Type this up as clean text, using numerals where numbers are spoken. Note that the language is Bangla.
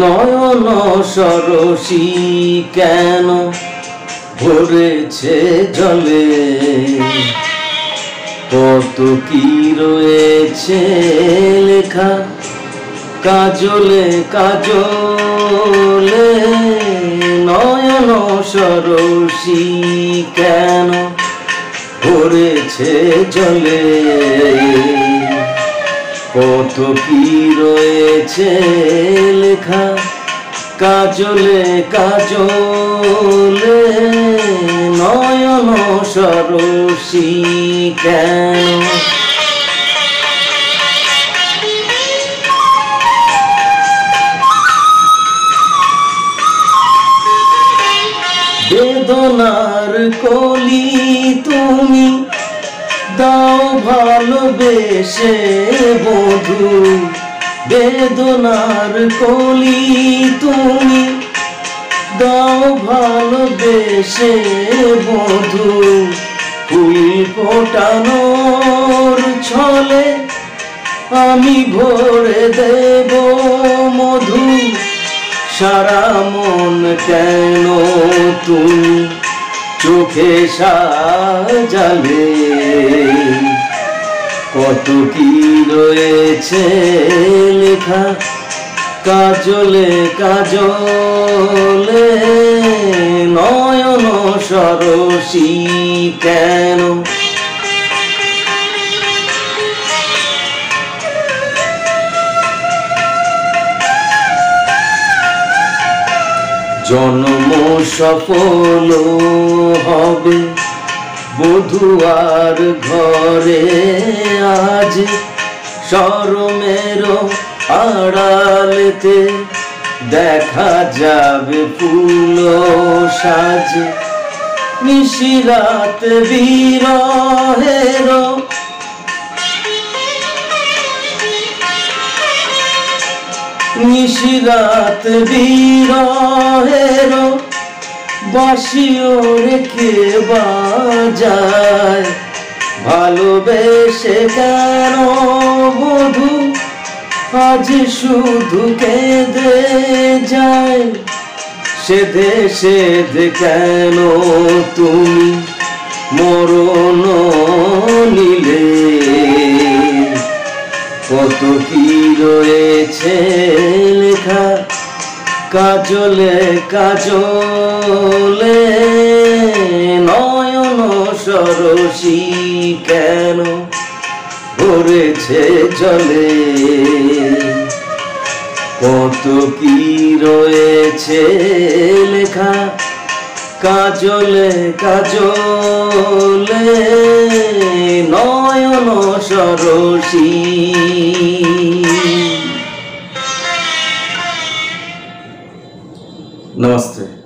নয়ন সরসী কেন ভরেছে জলে, কত কি রয়েছে লেখা কাজলে কাজলে। নয়ন সরসী কেন ভরেছে জলে, কত কি রয়েছে লেখা কাজলে কাজলে। নয়ন সরসী কেন। বেদনার কলি তুমি দাও ভালোবেসে বধু, বেদনার কলি তুমি দাও ভালোবেসে বধু। ফুল ফোটানোর ছলে আমি ভরে দেব মধু। সারা মন কেন তুমি চোখে সাজালে, কত কি রয়েছে লেখা কাজলে কাজলে। নয়ন সরসী কেন। জন্ম সফল হবে বধুয়ার ঘরে আজ, শরমের আড়ালেতে দেখা যাবে ফুল সাজে। নিশিরাত বিরহের নিশিরাত বিরহের বাঁশিও রেখে বাজায়। ভালোবেসে কেন বধু আজ শুধু কেঁদে যায়। সেধে সেধে কেন তুমি মরণ নিলে, কত কি রয়েছে লেখা কাজলে কাজলে। নয়ন সরসী কেন ভরেছে জলে, কত কি রয়েছে লেখা কাজলে কাজলে। নয়ন সরসী। नमस्ते।